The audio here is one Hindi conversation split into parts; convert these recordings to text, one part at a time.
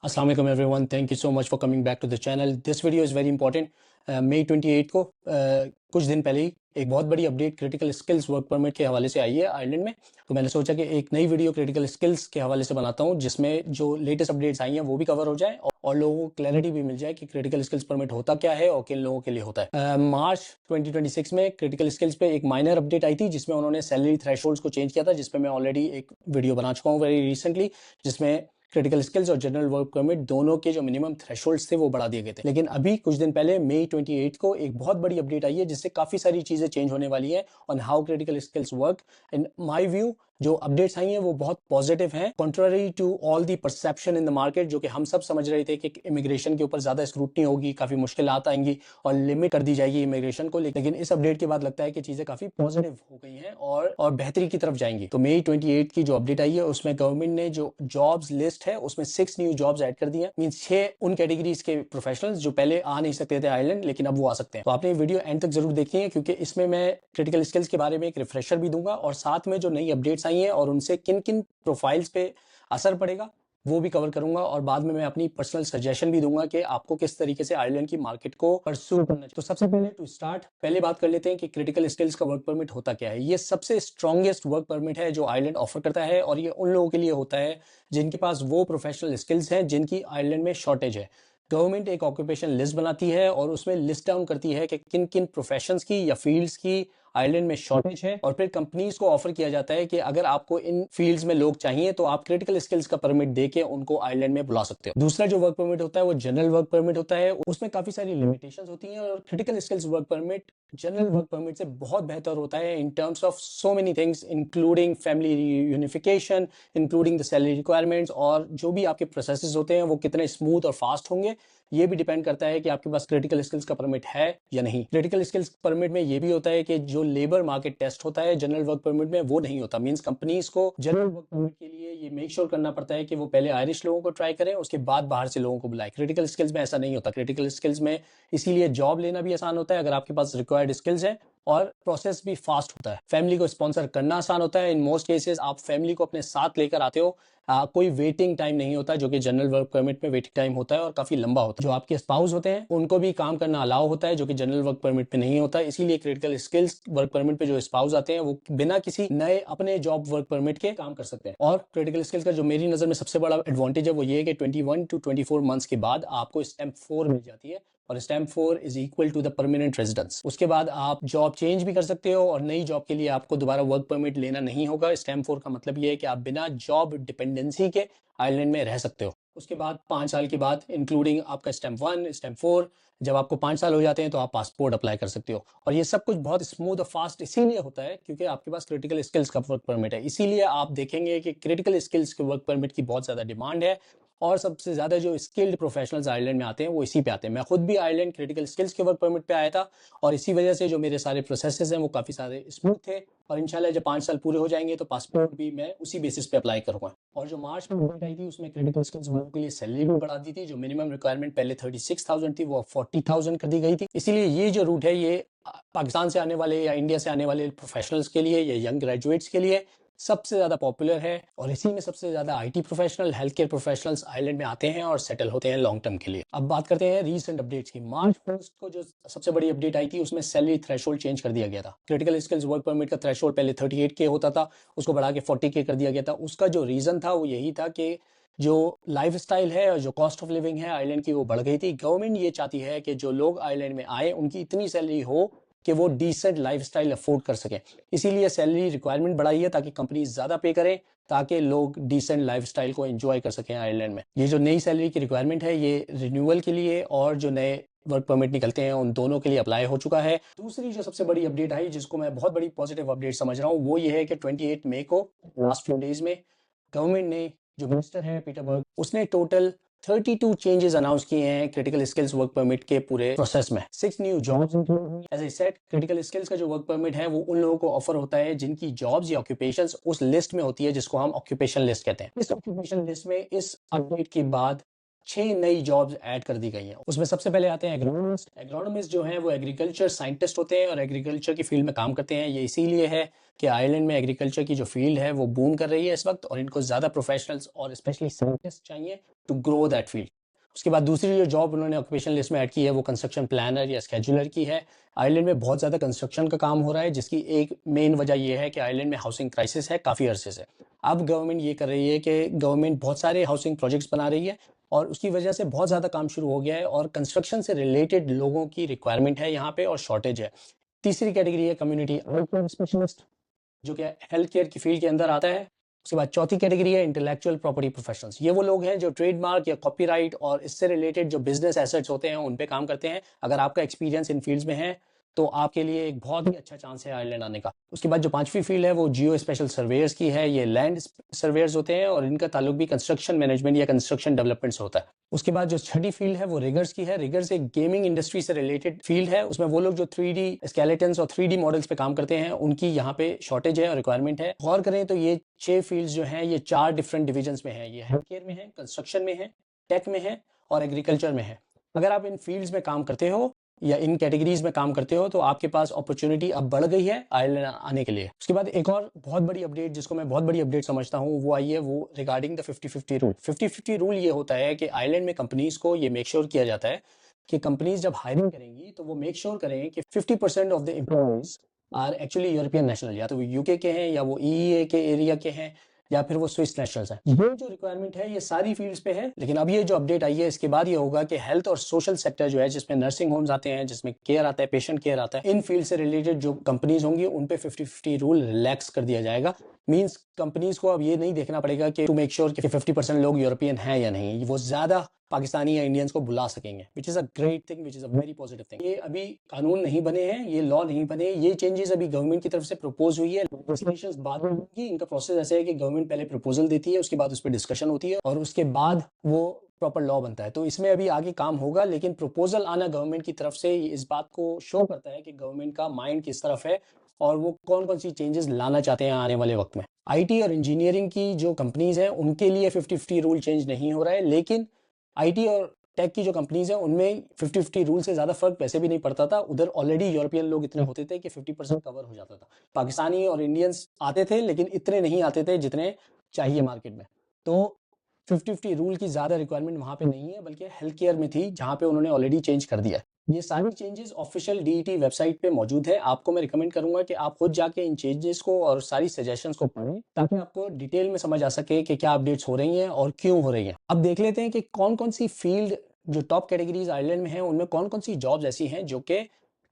Assalamu alaikum everyone. Thank you so much for coming back to the channel. This video is very important. मई 28 को कुछ दिन पहले ही एक बहुत बड़ी update critical skills work permit के हवाले से आई है आयरलैंड में। तो मैंने सोचा कि एक नई वीडियो क्रिटिकल स्किल्स के हवाले से बनाता हूं जिसमें जो लेटेस्ट अपडेट्स आई हैं वो भी कवर हो जाए और लोगों को क्लैरिटी भी मिल जाए कि क्रिटिकल स्किल्स परमिट होता क्या है और किन लोगों के लिए होता है। मार्च 2026 में क्रिटिकल स्किल्स पे एक माइनर अपडेट आई थी जिसमें उन्होंने सैलरी थ्रेशोल्ड्स को चेंज किया था, जिसपे मैं ऑलरेडी एक वीडियो बना चुका हूँ वेरी रिसेंटली, जिसमें क्रिटिकल स्किल्स और जनरल वर्क परमिट दोनों के जो मिनिमम थ्रेशोल्ड्स थे वो बढ़ा दिए गए थे। लेकिन अभी कुछ दिन पहले मई 28 को एक बहुत बड़ी अपडेट आई है जिससे काफी सारी चीजें चेंज होने वाली है on how critical skills work. In my view जो अपडेट्स आई हैं वो बहुत पॉजिटिव हैं, contrary to all the perception in the market, जो कि हम सब समझ रहे थे कि इमिग्रेशन के ऊपर ज्यादा स्क्रूटनी होगी, काफी मुश्किलात आएंगी और लिमिट कर दी जाएगी इमिग्रेशन को। लेकिन इस अपडेट के बाद लगता है कि चीजें काफी पॉजिटिव हो गई हैं और बेहतरी की तरफ जाएंगी। तो मई 28 की जो अपडेट आई है उसमें गवर्नमेंट ने जो जॉब्स लिस्ट है उसमें 6 न्यू जॉब्स ऐड कर दिए, मींस 6 उन कैटेगरीज के प्रोफेशनल्स जो पहले आ नहीं सकते थे आयरलैंड, लेकिन अब वो आ सकते हैं। तो आपने वीडियो एंड तक जरूर देखी है क्योंकि इसमें मैं क्रिटिकल स्किल्स के बारे में एक रिफ्रेशर भी दूंगा और साथ में जो नई अपडेट्स आई हैं और उनसे किन किन प्रोफाइल्स पे असर पड़ेगा वो भी कवर करूंगा। और बाद में मैं अपनी पर्सनल सजेशन भी दूंगा कि आपको किस तरीके से आयरलैंड की मार्केट को परस्यू करना चाहिए। तो सबसे पहले टू स्टार्ट पहले बात कर लेते हैं कि क्रिटिकल स्किल्स का वर्क परमिट होता क्या है। ये सबसे स्ट्रॉन्गेस्ट वर्क परमिट है जो आयरलैंड ऑफर करता है और ये उन लोगों के लिए होता है जिनके पास वो प्रोफेशनल स्किल्स हैं जिनकी आयरलैंड में शॉर्टेज है। गवर्नमेंट एक ऑक्यूपेशन लिस्ट बनाती है और उसमें लिस्ट डाउन करती है कि किन किन प्रोफेशंस की या फील्ड्स की आयरलैंड में शॉर्टेज है, और फिर कंपनीज को ऑफर किया जाता है कि अगर आपको इन फील्ड्स में लोग चाहिए तो आप क्रिटिकल स्किल्स का परमिट देके उनको आयरलैंड में बुला सकते हो। दूसरा जो वर्क परमिट होता है वो जनरल वर्क परमिट होता है, उसमें काफी सारी लिमिटेशंस होती हैं और critical skills work permit general work permit से बहुत बेहतर होता है in terms of so many things, including family unification, including the salary requirements, और जो भी आपके प्रोसेसेस होते हैं वो कितने स्मूथ और फास्ट होंगे ये भी डिपेंड करता है कि आपके पास क्रिटिकल स्किल्स का परमिट है या नहीं। क्रिटिकल स्किल्स परमिट में ये भी होता है कि जो लेबर मार्केट टेस्ट होता है जनरल वर्क परमिट में वो नहीं होता। मींस कंपनीज को जनरल वर्क परमिट के लिए ये मेक श्योर करना पड़ता है कि वो पहले आयरिश लोगों को ट्राई करें, उसके बाद बाहर से लोगों को बुलाए। क्रिटिकल स्किल्स में ऐसा नहीं होता। क्रिटिकल स्किल्स में इसीलिए जॉब लेना भी आसान होता है अगर आपके पास रिक्वायर्ड स्किल्स है, और प्रोसेस भी फास्ट होता है। फैमिली को स्पॉन्सर करना आसान होता है। इन मोस्ट केसेस आप फैमिली को अपने साथ लेकर आते हो, कोई वेटिंग टाइम नहीं होता जो कि जनरल वर्क परमिट में वेटिंग टाइम होता है और काफी लंबा होता है। जो आपके स्पाउस होते हैं उनको भी काम करना अलाउ होता है जो कि जनरल वर्क परमिट पे नहीं होता। इसीलिए क्रिटिकल स्किल्स वर्क परमिट पे जो स्पाउस आते हैं वो बिना किसी नए अपने जॉब वर्क परमिट के काम कर सकते हैं। और क्रिटिकल स्किल्स का जो मेरी नजर में सबसे बड़ा एडवांटेज है वो ये है कि 21 to 24 मंथ्स के बाद आपको स्टैम्प 4 मिल जाती है और stamp 4 is equal to the permanent residence. उसके बाद आप जॉब चेंज भी कर सकते हो और नई जॉब के लिए आपको दोबारा वर्क परमिट लेना नहीं होगा। स्टैम्प 4 का मतलब ये है कि आप बिना जॉब डिपेंडेंसी के आयरलैंड में रह सकते हो। उसके बाद 5 साल के बाद इंक्लूडिंग आपका स्टैम्प 1 स्टैम्प 4, जब आपको 5 साल हो जाते हैं तो आप पासपोर्ट अप्लाई कर सकते हो। और ये सब कुछ बहुत स्मूथ और फास्ट इसीलिए होता है क्योंकि आपके पास क्रिटिकल स्किल्स का वर्क परमिट है। इसीलिए आप देखेंगे कि क्रिटिकल स्किल्स के वर्क परमिट की बहुत ज्यादा डिमांड है और सबसे ज्यादा जो स्किल्ड प्रोफेशनल्स आयरलैंड में आते हैं वो इसी पे आते हैं। मैं खुद भी आयरलैंड क्रिटिकल स्किल्स के वर्क परमिट पे आया था और इसी वजह से जो मेरे सारे प्रोसेसेस हैं वो काफी सारे स्मूथ थे और इंशाल्लाह जब 5 साल पूरे हो जाएंगे तो पासपोर्ट भी मैं उसी बेसिस पे अप्लाई करूंगा। और जो मार्च में अपडेट आई थी उसमें क्रिटिकल स्किल्स वालों के लिए सैलरी भी बढ़ा दी थी। जो मिनिमम रिक्वायरमेंट पहले 36,000 थी वो 40,000 कर दी गई थी। इसीलिए ये जो रूट है ये पाकिस्तान से आने वाले या इंडिया से आने वाले प्रोफेशनल्स के लिए या यंग ग्रेजुएट्स के लिए सबसे ज्यादा पॉपुलर है और इसी में सबसे ज्यादा IT professional, health care professionals island में आते हैं और सेटल होते हैं लॉन्ग टर्म के लिए। अब बात करते हैं रीसेंट अपडेट्स की। मार्च 1 को जो सबसे बड़ी अपडेट आई थी उसमें सैलरी थ्रेशोल्ड चेंज कर दिया गया था। क्रिटिकल स्किल्स वर्क परमिट का थ्रेशोल्ड पहले 38K होता था, उसको बढ़ा के 40K कर दिया गया था। उसका जो रीजन था वो यही था कि जो लाइफ स्टाइल है और जो कॉस्ट ऑफ लिविंग है आइलैंड की वो बढ़ गई थी। गवर्नमेंट ये चाहती है कि जो लोग आइलैंड में आए उनकी इतनी सैलरी हो कि वो डिसेंट लाइफस्टाइल अफोर्ड कर सकें। इसीलिए सैलरी रिक्वायरमेंट बढ़ाई है ताकि कंपनीज ज्यादा पे करें ताकि लोग डिसेंट लाइफस्टाइल को एंजॉय कर सकें आयरलैंड में। ये जो नई सैलरी की रिक्वायरमेंट है ये रिन्यूअल के लिए और जो नए वर्क परमिट निकलते हैं उन दोनों के लिए अप्लाई हो चुका है। दूसरी जो सबसे बड़ी अपडेट आई जिसको मैं बहुत बड़ी पॉजिटिव अपडेट समझ रहा हूँ वो ये है कि 28 मई को लास्ट फ्यू डेज में गवर्नमेंट ने, जो मिनिस्टर है पीटर बर्ग, उसने टोटल 32 चेंजेस अनाउंस किए हैं क्रिटिकल स्किल्स वर्क परमिट के पूरे प्रोसेस में। 6 न्यू जॉब्स इंक्लूड हुई। As I said, critical skills का जो वर्क परमिट है वो उन लोगों को ऑफर होता है जिनकी जॉब्स या ऑक्यूपेशंस उस लिस्ट में होती है जिसको हम ऑक्यूपेशन लिस्ट कहते हैं। इस ऑक्यूपेशन लिस्ट में इस अपडेट के बाद 6 नई जॉब्स ऐड कर दी गई हैं। उसमें सबसे पहले आते हैं एग्रोनॉमिस्ट। एग्रोनॉमिस्ट जो हैं वो एग्रीकल्चर साइंटिस्ट होते हैं और एग्रीकल्चर की फील्ड में काम करते हैं। ये इसीलिए है कि आयरलैंड में एग्रीकल्चर की जो फील्ड है वो बूम कर रही है इस वक्त, और इनको ज़्यादा प्रोफेशनल्स और स्पेशली साइंटिस्ट चाहिए टू ग्रो दैट फील्ड। उसके बाद दूसरी जो जॉब उन्होंने ऑक्यूपेशन लिस्ट में ऐड की है वो कंस्ट्रक्शन प्लानर या स्केजुलर की है। आयरलैंड में बहुत ज़्यादा कंस्ट्रक्शन का काम हो रहा है, जिसकी एक मेन वजह ये है कि आयरलैंड में हाउसिंग क्राइसिस है काफ़ी अरसे से। अब गवर्नमेंट ये कर रही है कि गवर्नमेंट बहुत सारे हाउसिंग प्रोजेक्ट्स बना रही है और उसकी वजह से बहुत ज़्यादा काम शुरू हो गया है और कंस्ट्रक्शन से रिलेटेड लोगों की रिक्वायरमेंट है यहाँ पे और शॉर्टेज है। तीसरी कैटेगरी है कम्युनिटी स्पेशलिस्ट, जो कि हेल्थ केयर की फील्ड के अंदर आता है। उसके बाद चौथी कैटेगरी है इंटेलेक्चुअल प्रॉपर्टी प्रोफेशनल्स। ये वो लोग हैं जो ट्रेडमार्क या कॉपीराइट और इससे रिलेटेड जो बिजनेस एसेट्स होते हैं उन पे काम करते हैं। अगर आपका एक्सपीरियंस इन फील्ड्स में है तो आपके लिए एक बहुत ही अच्छा चांस है आयरलैंड आने का। उसके बाद जो पांचवी फील्ड है वो जियो स्पेशल सर्वेयर्स की है। ये लैंड सर्वेयर्स होते हैं और इनका ताल्लुक भी कंस्ट्रक्शन मैनेजमेंट या कंस्ट्रक्शन डेवलपमेंट से होता है। उसके बाद जो छठी फील्ड है वो रिगर्स की है। रिगर्स एक गेमिंग इंडस्ट्री से रिलेटेड फील्ड है। उसमें वो लोग जो 3D स्केलेटन्स और 3D मॉडल्स पे काम करते हैं उनकी यहाँ पे शॉर्टेज है और रिक्वायरमेंट है। गौर करें तो ये 6 फील्ड्स जो हैं ये 4 डिफरेंट डिविजन्स में है। ये हेल्थ केयर में है, कंस्ट्रक्शन में है, टेक में है और एग्रीकल्चर में है। अगर आप इन फील्ड्स में काम करते हो या इन कैटेगरीज में काम करते हो तो आपके पास अपॉर्चुनिटी अब बढ़ गई है आयरलैंड आने के लिए। उसके बाद एक और बहुत बड़ी अपडेट, जिसको मैं बहुत बड़ी अपडेट समझता हूँ, वो आई है वो रिगार्डिंग द 50-50 रूल। 50-50 रूल ये होता है कि आयरलैंड में कंपनीज को ये मेक श्योर किया जाता है कि कंपनीज जब हायरिंग करेंगी तो वो मेक श्योर करें कि 50% of the employees are actually European national, या तो वो यूके के हैं या वो ईईए के एरिया के हैं या फिर वो स्विस नेशनल्स हैं। ये जो रिक्वायरमेंट है ये सारी फील्ड्स पे है, लेकिन अब ये जो अपडेट आई है इसके बाद ये होगा कि हेल्थ और सोशल सेक्टर जो है, जिसमें नर्सिंग होम्स आते हैं, जिसमें केयर आता है, पेशेंट केयर आता है, इन फील्ड से रिलेटेड जो कंपनीज होंगी उन पे 50-50 रूल रिलैक्स कर दिया जाएगा। मींस कंपनीज को अब ये नहीं देखना पड़ेगा कि टू मेक श्योर कि 50% लोग यूरोपियन हैं या नहीं, वो ज्यादा पाकिस्तानी या इंडियंस को बुला सकेंगे, which is a great thing, which is a very positive thing. ये अभी कानून नहीं बने हैं, ये लॉ नहीं बने, ये चेंजेस अभी गवर्नमेंट की तरफ से प्रपोज हुई है। लेजिस्लेशंस बाद में होंगी। इनका प्रोसेस ऐसे है कि गवर्नमेंट पहले प्रपोजल देती है, उसके बाद उस पर डिस्कशन होती है और उसके बाद वो प्रॉपर लॉ बनता है। तो इसमें अभी आगे काम होगा, लेकिन प्रपोजल आना गवर्नमेंट की तरफ से इस बात को शो करता है कि गवर्नमेंट का माइंड किस तरफ है और वो कौन कौन सी चेंजेस लाना चाहते हैं आने वाले वक्त में। आईटी और इंजीनियरिंग की जो कंपनीज हैं उनके लिए 50-50 रूल चेंज नहीं हो रहा है, लेकिन आईटी और टेक की जो कंपनीज हैं उनमें 50-50 रूल से ज़्यादा फर्क वैसे भी नहीं पड़ता था। उधर ऑलरेडी यूरोपियन लोग इतने होते थे कि 50% कवर हो जाता था। पाकिस्तानी और इंडियंस आते थे लेकिन इतने नहीं आते थे जितने चाहिए मार्केट में। तो 50-50 रूल की ज़्यादा रिक्वायरमेंट वहाँ पे नहीं है, बल्कि हेल्थ केयर में थी, जहाँ पे उन्होंने ऑलरेडी चेंज कर दिया है। ये सारी चेंजेस ऑफिशियल डीईटी वेबसाइट पे मौजूद है। आपको मैं रिकमेंड करूंगा कि आप खुद जाके इन चेंजेस को और सारी सजेशंस को पढ़ें, ताकि आपको डिटेल में समझ आ सके कि क्या अपडेट्स हो रही हैं और क्यों हो रही हैं। अब देख लेते हैं कि कौन कौन सी फील्ड जो टॉप कैटेगरीज आयरलैंड में है उनमें कौन कौन सी जॉब्स ऐसी हैं जो कि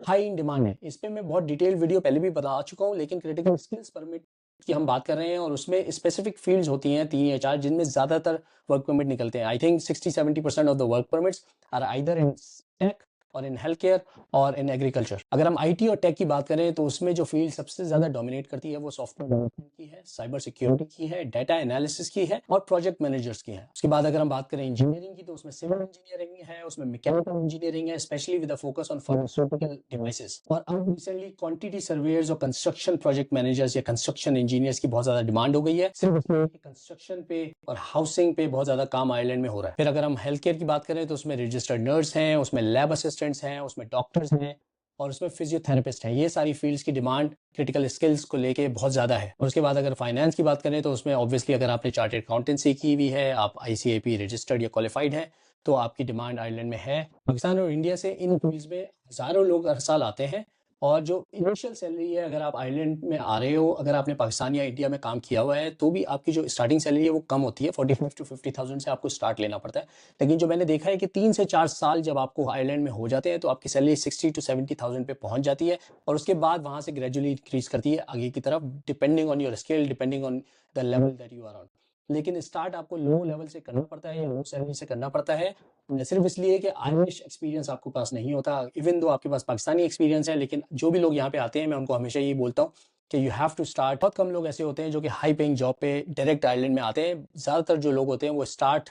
हाई इन डिमांड है। इस पे मैं बहुत डिटेल वीडियो पहले भी बता चुका हूँ, लेकिन क्रिटिकल स्किल्स परमिट की हम बात कर रहे हैं और उसमें स्पेसिफिक फील्ड्स होती हैं 3 या 4 जिनमें ज्यादातर वर्क परमिट निकलते हैं। I think 60-70% of the work permits are either in tech और इन हेल्थ केयर और इन एग्रीकल्चर। अगर हम आईटी और टेक की बात करें तो उसमें जो फील्ड सबसे ज्यादा डोमिनेट करती है वो सॉफ्टवेयर डेवलपमेंट की है, साइबर सिक्योरिटी की है, डाटा एनालिसिस की है और प्रोजेक्ट मैनेजर्स की है। उसके बाद अगर हम बात करें इंजीनियरिंग की तो उसमें सिविल इंजीनियरिंग है, उसमें मैकेनिकल इंजीनियरिंग है, specially with focus on pharmaceutical devices. और अब रिसेंटली क्वांटिटी सर्वेयर्स और कंस्ट्रक्शन प्रोजेक्ट मैनेजर्स या कंस्ट्रक्शन इंजीनियर्स की बहुत ज्यादा डिमांड हो गई है, सिर्फ इसलिए कि कंस्ट्रक्शन पे और हाउसिंग पे बहुत ज्यादा काम आयरलैंड में हो रहा है। फिर अगर हम हेल्थ केयर की बात करें तो उसमें रजिस्टर्ड नर्स हैं, उसमें लैब असिस्टेंट्स हैं, उसमें डॉक्टर्स हैं और उसमें फिजियोथेरेपिस्ट हैं। ये सारी फील्ड्स की डिमांड क्रिटिकल स्किल्स को लेके बहुत ज़्यादा है। और उसके बाद अगर फाइनेंस की बात करें तो उसमें ऑब्वियसली अगर आपने चार्टर्ड अकाउंटेंसी की हुई है, आप आईसीएपी रजिस्टर्ड या क्वालिफाइड हैं, तो आपकी डिमांड आयरलैंड में है। पाकिस्तान और इंडिया से इन फील्ड्स में हज़ारों लोग हर साल आते हैं और जो इनिशियल सैलरी है, अगर आप आयरलैंड में आ रहे हो, अगर आपने पाकिस्तान या इंडिया में काम किया हुआ है, तो भी आपकी जो स्टार्टिंग सैलरी है वो कम होती है। 45 to 50,000 से आपको स्टार्ट लेना पड़ता है। लेकिन जो मैंने देखा है कि 3 से 4 साल जब आपको आयरलैंड में हो जाते हैं तो आपकी सैलरी 60 to 70,000 पे पहुंच जाती है और उसके बाद वहां से ग्रेजुअली इंक्रीज करती है आगे की तरफ, depending on your skill, depending on the level that you are on. लेकिन स्टार्ट आपको लो लेवल से करना पड़ता है या लो सैलरी से करना पड़ता है, सिर्फ इसलिए कि आयरिश एक्सपीरियंस आपके पास नहीं होता। इवन दो आपके पास पाकिस्तानी एक्सपीरियंस है, लेकिन जो भी लोग यहाँ पे आते हैं मैं उनको हमेशा यही बोलता हूँ कि यू हैव टू स्टार्ट। बहुत कम लोग ऐसे होते हैं जो कि हाई पेइंग जॉब पे डायरेक्ट आयरलैंड में आते हैं। ज़्यादातर जो लोग होते हैं वो स्टार्ट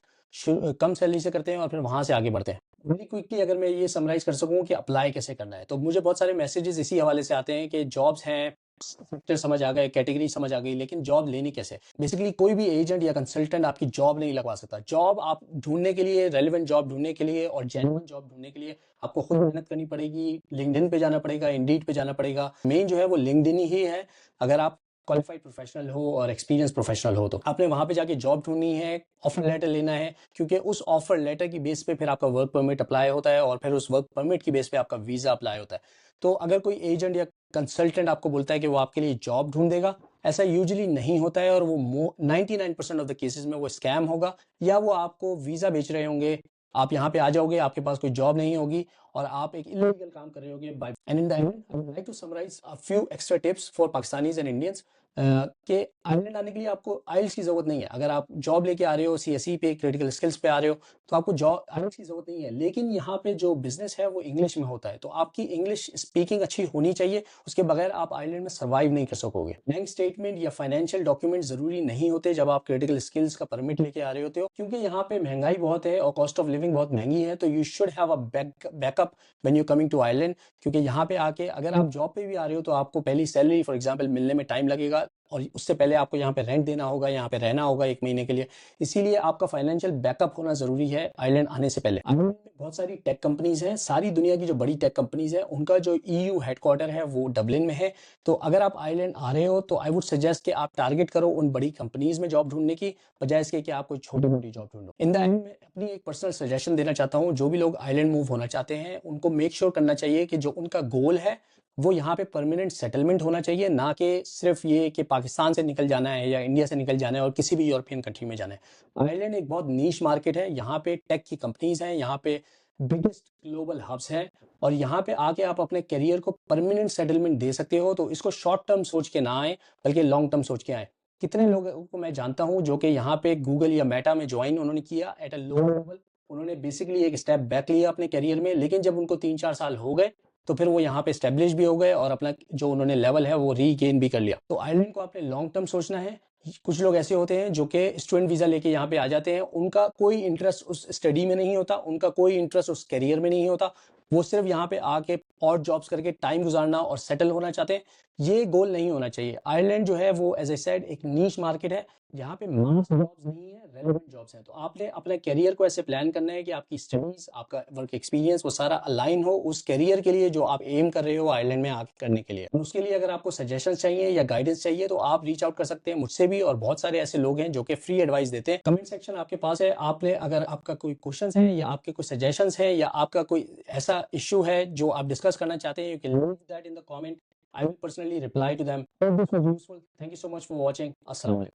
कम सैलरी से करते हैं और फिर वहाँ से आगे बढ़ते हैं। वेरी क्विकली अगर मैं ये समराइज कर सकूँ कि अप्लाई कैसे करना है, तो मुझे बहुत सारे मैसेजेस इसी हवाले से आते हैं कि जॉब्स हैं सेक्टर समझ आ गए, कैटेगरी समझ आ गई, लेकिन जॉब लेनी कैसे? बेसिकली कोई भी एजेंट या कंसल्टेंट आपकी जॉब नहीं लगवा सकता। जॉब आप ढूंढने के लिए, रेलिवेंट जॉब ढूंढने के लिए और जेन्युइन जॉब ढूंढने के लिए आपको खुद मेहनत करनी पड़ेगी। लिंक्डइन पे जाना पड़ेगा, इंडीड पे जाना पड़ेगा। मेन जो है वो लिंक्डइन ही है। अगर आप क्वालिफाइड प्रोफेशनल हो और एक्सपीरियंस प्रोफेशनल हो तो आपने वहां पे जाके जॉब ढूंढनी है, ऑफर लेटर लेना है, क्योंकि उस ऑफर लेटर की बेस पे फिर आपका वर्क परमिट अप्लाई होता है और फिर उस वर्क परमिट की बेस पे आपका वीजा अप्लाई होता है। तो अगर कोई एजेंट या कंसल्टेंट आपको बोलता है कि वो आपके लिए जॉब ढूंढ देगा, ऐसा यूजुअली नहीं होता है और वो 99% ऑफ द केसेस में वो स्कैम होगा, या वो आपको वीजा बेच रहे होंगे। आप यहाँ पे आ जाओगे, आपके पास कोई जॉब नहीं होगी और आप एक इलीगल काम कर रहे होगे। And in the end I would like to summarize a few extra tips for Pakistanis and Indians कि आइलैंड आने के लिए आपको आइल्स की जरूरत नहीं है। अगर आप जॉब लेके आ रहे हो, सीएसई पे, क्रिटिकल स्किल्स पे आ रहे हो, तो आपको जॉब आइल्स की जरूरत नहीं है। लेकिन यहाँ पे जो बिजनेस है वो इंग्लिश में होता है, तो आपकी इंग्लिश स्पीकिंग अच्छी होनी चाहिए। उसके बगैर आप आइलैंड में सर्वाइव नहीं कर सकोगे। बैंक स्टेटमेंट या फाइनेंशियल डॉक्यूमेंट जरूरी नहीं होते जब आप क्रिटिकल स्किल्स का परमिट लेके आ रहे होते हो, क्योंकि यहाँ पे महंगाई बहुत है और कॉस्ट ऑफ लिविंग बहुत महंगी है। तो you should have a backup when you coming to island, क्योंकि यहाँ पे आके अगर आप जॉब पे भी आ रहे हो तो आपको पहली सैलरी फॉर एग्जाम्पल मिलने में टाइम लगेगा और उससे पहले आपको यहाँ पे रेंट देना होगा, यहाँ पे रहना होगा 1 महीने के लिए। इसीलिए आपका फाइनेंशियल बैकअप होना जरूरी है आइलैंड आने से पहले। आइलैंड में बहुत सारी टेक कंपनीज हैं, सारी दुनिया की जो बड़ी टेक कंपनीज है उनका जो ईयू हेडक्वार्टर है वो डबलिन में है। तो अगर आप आइलैंड आ रहे हो तो आई वुड सजेस्ट कि आप टारगेट करो उन बड़ी कंपनीज में जॉब ढूंढने की, बजाय इसके कि आप कोई छोटी मोटी जॉब ढूंढो। इन द एंड मैं अपनी एक पर्सनल सजेशन देना चाहता हूँ, जो भी लोग आइलैंड मूव होना चाहते हैं उनको मेक श्योर करना चाहिए कि जो उनका गोल है वो यहाँ पे परमानेंट सेटलमेंट होना चाहिए, ना कि सिर्फ ये कि पाकिस्तान से निकल जाना है या इंडिया से निकल जाना है और किसी भी यूरोपियन कंट्री में जाना है। आयरलैंड एक बहुत नीश मार्केट है, यहाँ पे टेक की कंपनीज हैं, यहाँ पे बिगेस्ट ग्लोबल हब्स हैं और यहाँ पे आके आप अपने करियर को परमानेंट सेटलमेंट दे सकते हो। तो इसको शॉर्ट टर्म सोच के ना आए, बल्कि लॉन्ग टर्म सोच के आए। कितने लोगों को मैं जानता हूँ जो कि यहाँ पे गूगल या मेटा में ज्वाइन उन्होंने किया एट अ लो लेवल, उन्होंने बेसिकली एक स्टेप बैक लिया अपने करियर में, लेकिन जब उनको 3-4 साल हो गए तो फिर वो यहाँ पे स्टेब्लिश भी हो गए और अपना जो उन्होंने लेवल है वो रीगेन भी कर लिया। तो आयरलैंड को आपने लॉन्ग टर्म सोचना है। कुछ लोग ऐसे होते हैं जो कि स्टूडेंट वीजा लेके यहाँ पे आ जाते हैं, उनका कोई इंटरेस्ट उस स्टडी में नहीं होता, उनका कोई इंटरेस्ट उस करियर में नहीं होता, वो सिर्फ यहाँ पे आके और जॉब्स करके टाइम गुजारना और सेटल होना चाहते हैं। ये गोल नहीं होना चाहिए। आयरलैंड जो है वो एज ए सेड एक नीश मार्केट है, यहाँ पे मास जॉब्स नहीं है, रेलेवेंट जॉब्स हैं। तो आपने अपने करियर को ऐसे प्लान करना है कि आपकी स्टडीज, आपका वर्क एक्सपीरियंस वो सारा अलाइन हो उस करियर के लिए जो आप एम कर रहे हो आयरलैंड में आके करने के लिए। और उसके लिए अगर आपको सजेशन चाहिए या गाइडेंस चाहिए तो आप रीच आउट कर सकते हैं मुझसे भी, और बहुत सारे ऐसे लोग हैं जो कि फ्री एडवाइस देते हैं। कमेंट सेक्शन आपके पास है, आपने अगर आपका कोई क्वेश्चन है या आपके कोई सजेशंस है या आपका कोई ऐसा इश्यू है जो आप डिस्कस करना चाहते हैं, you can leave that in the comment. I will personally reply to them. Hope this was useful. Thank you so much for watching. Assalamu alaikum.